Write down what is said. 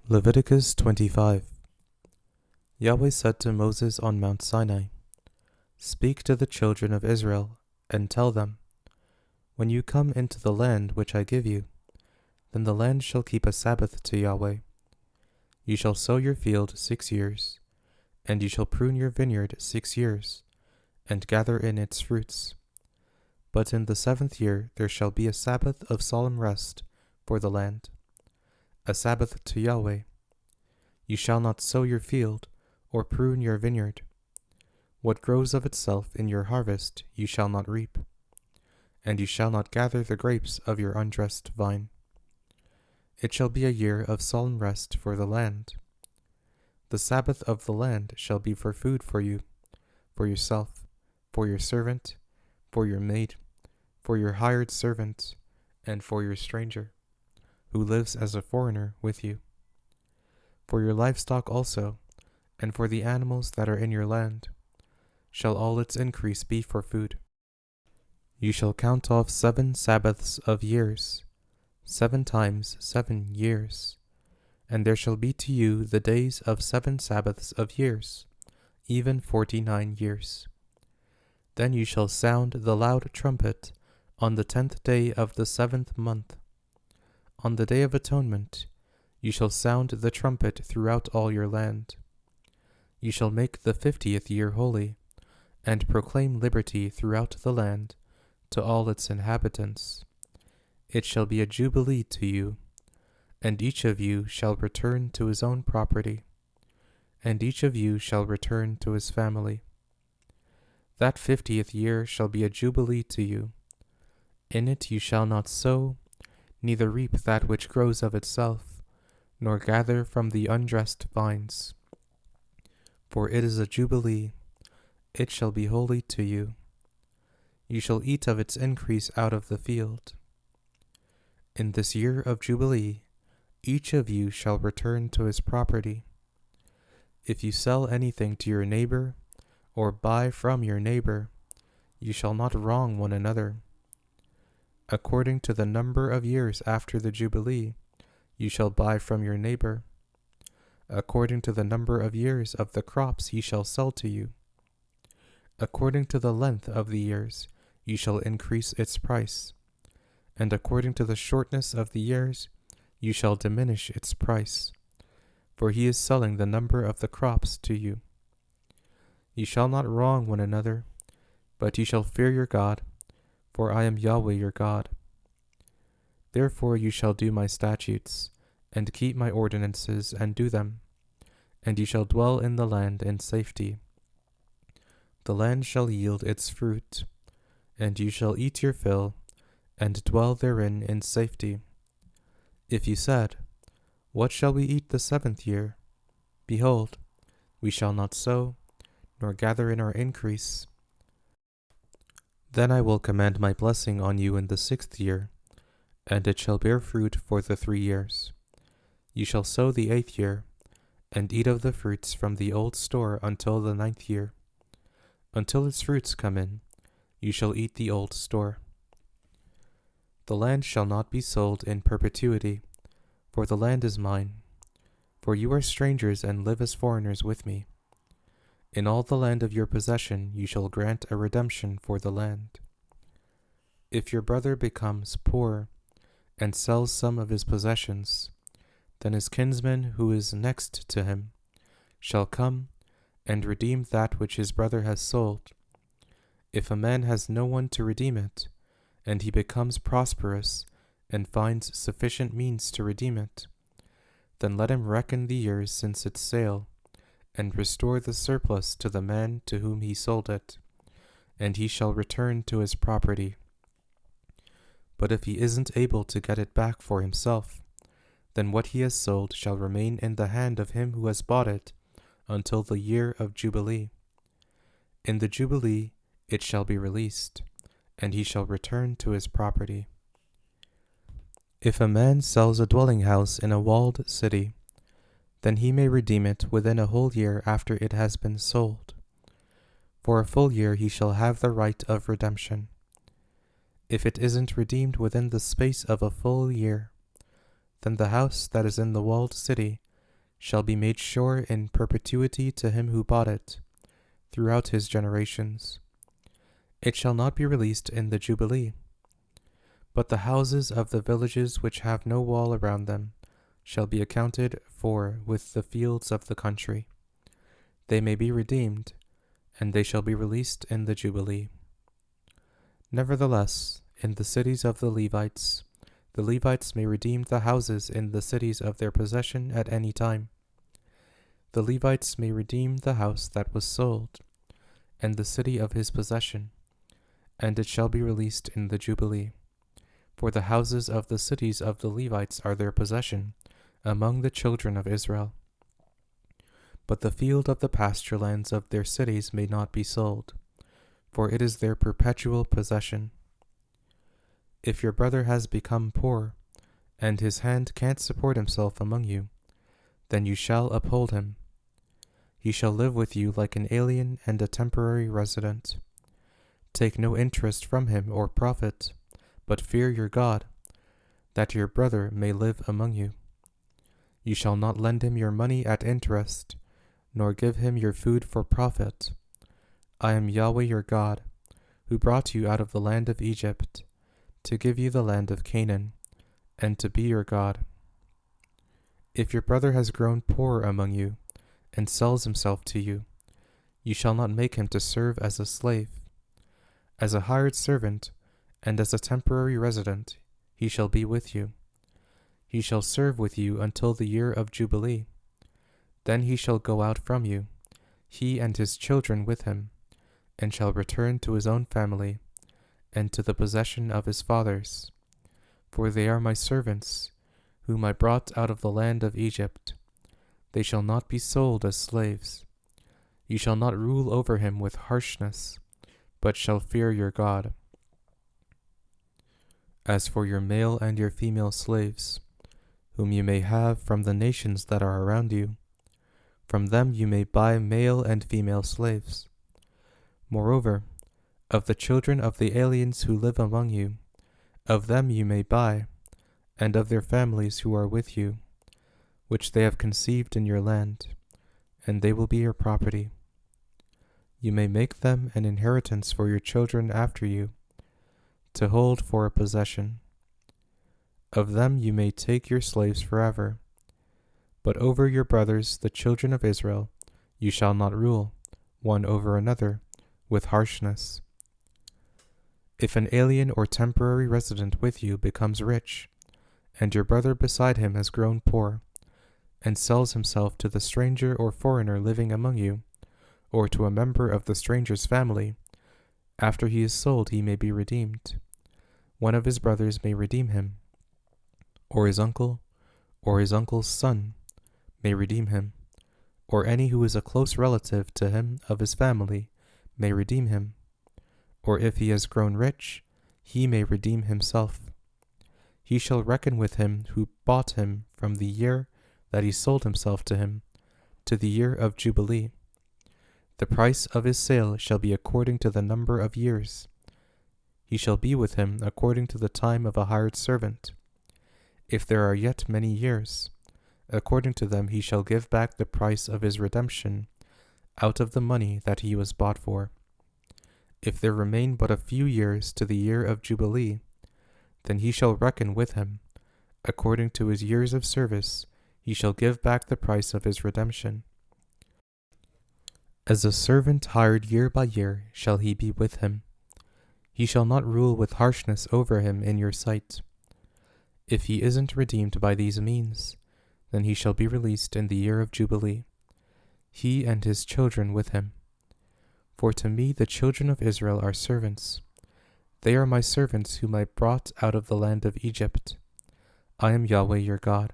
Leviticus 25. Yahweh said to Moses on Mount Sinai, "Speak to the children of Israel, and tell them, when you come into the land which I give you, then the land shall keep a Sabbath to Yahweh. You shall sow your field 6 years, and you shall prune your vineyard 6 years, and gather in its fruits. But in the 7th year there shall be a Sabbath of solemn rest for the land, a Sabbath to Yahweh. You shall not sow your field, or prune your vineyard. What grows of itself in your harvest you shall not reap, and you shall not gather the grapes of your undressed vine. It shall be a year of solemn rest for the land. The Sabbath of the land shall be for food for you, for yourself, for your servant, for your maid, for your hired servant, and for your stranger, who lives as a foreigner with you. For your livestock also, and for the animals that are in your land, shall all its increase be for food. You shall count off 7 Sabbaths of years, 7 times 7 years, and there shall be to you the days of 7 Sabbaths of years, even 49 years. Then you shall sound the loud trumpet on the 10th day of the 7th month. On the day of atonement you shall sound the trumpet throughout all your land. You shall make the 50th year holy, and proclaim liberty throughout the land to all its inhabitants. It shall be a jubilee to you, and each of you shall return to his own property, and each of you shall return to his family. That 50th year shall be a jubilee to you. In it you shall not sow, neither reap that which grows of itself, nor gather from the undressed vines. For it is a jubilee, it shall be holy to you. You shall eat of its increase out of the field. In this year of jubilee, each of you shall return to his property. If you sell anything to your neighbor, or buy from your neighbor, you shall not wrong one another. According to the number of years after the jubilee, you shall buy from your neighbor. According to the number of years of the crops he shall sell to you. According to the length of the years, you shall increase its price, and according to the shortness of the years, you shall diminish its price, for he is selling the number of the crops to you. You shall not wrong one another, but you shall fear your God, for I am Yahweh your God. Therefore you shall do my statutes, and keep my ordinances, and do them, and you shall dwell in the land in safety. The land shall yield its fruit, and you shall eat your fill, and dwell therein in safety. If you said, "What shall we eat the 7th year?" Behold, we shall not sow, nor gather in our increase. Then I will command my blessing on you in the 6th year, and it shall bear fruit for the 3 years. You shall sow the 8th year, and eat of the fruits from the old store until the 9th year. Until its fruits come in, you shall eat the old store. The land shall not be sold in perpetuity, for the land is mine. For you are strangers and live as foreigners with me. In all the land of your possession you shall grant a redemption for the land. If your brother becomes poor, and sells some of his possessions, then his kinsman who is next to him shall come and redeem that which his brother has sold. If a man has no one to redeem it, and he becomes prosperous and finds sufficient means to redeem it, then let him reckon the years since its sale, and restore the surplus to the man to whom he sold it, and he shall return to his property. But if he isn't able to get it back for himself, then what he has sold shall remain in the hand of him who has bought it until the year of Jubilee. In the Jubilee it shall be released, and he shall return to his property. If a man sells a dwelling house in a walled city, then he may redeem it within a whole year after it has been sold. For a full year he shall have the right of redemption. If it isn't redeemed within the space of a full year, then the house that is in the walled city shall be made sure in perpetuity to him who bought it, throughout his generations. It shall not be released in the Jubilee. But the houses of the villages which have no wall around them shall be accounted for with the fields of the country. They may be redeemed, and they shall be released in the Jubilee. Nevertheless, in the cities of the Levites may redeem the houses in the cities of their possession at any time. The Levites may redeem the house that was sold, and the city of his possession, and it shall be released in the Jubilee. For the houses of the cities of the Levites are their possession among the children of Israel. But the field of the pasture lands of their cities may not be sold, for it is their perpetual possession. If your brother has become poor, and his hand can't support himself among you, then you shall uphold him. He shall live with you like an alien and a temporary resident. Take no interest from him or profit, but fear your God, that your brother may live among you. You shall not lend him your money at interest, nor give him your food for profit. I am Yahweh your God, who brought you out of the land of Egypt, to give you the land of Canaan, and to be your God. If your brother has grown poor among you, and sells himself to you, you shall not make him to serve as a slave. As a hired servant, and as a temporary resident, he shall be with you. He shall serve with you until the year of Jubilee. Then he shall go out from you, he and his children with him, and shall return to his own family, and to the possession of his fathers. For they are my servants, whom I brought out of the land of Egypt. They shall not be sold as slaves. You shall not rule over him with harshness, but shall fear your God. As for your male and your female slaves, whom you may have from the nations that are around you, from them you may buy male and female slaves. Moreover, of the children of the aliens who live among you, of them you may buy, and of their families who are with you, which they have conceived in your land, and they will be your property. You may make them an inheritance for your children after you, to hold for a possession. Of them you may take your slaves forever. But over your brothers, the children of Israel, you shall not rule, one over another, with harshness. If an alien or temporary resident with you becomes rich, and your brother beside him has grown poor, and sells himself to the stranger or foreigner living among you, or to a member of the stranger's family, after he is sold he may be redeemed. One of his brothers may redeem him, or his uncle, or his uncle's son may redeem him, or any who is a close relative to him of his family may redeem him. Or if he has grown rich, he may redeem himself. He shall reckon with him who bought him from the year that he sold himself to him, to the year of Jubilee. The price of his sale shall be according to the number of years. He shall be with him according to the time of a hired servant. If there are yet many years, according to them he shall give back the price of his redemption, out of the money that he was bought for. If there remain but a few years to the year of Jubilee, then he shall reckon with him. According to his years of service, he shall give back the price of his redemption. As a servant hired year by year shall he be with him. He shall not rule with harshness over him in your sight. If he isn't redeemed by these means, then he shall be released in the year of Jubilee, he and his children with him. For to me the children of Israel are servants. They are my servants whom I brought out of the land of Egypt. I am Yahweh your God.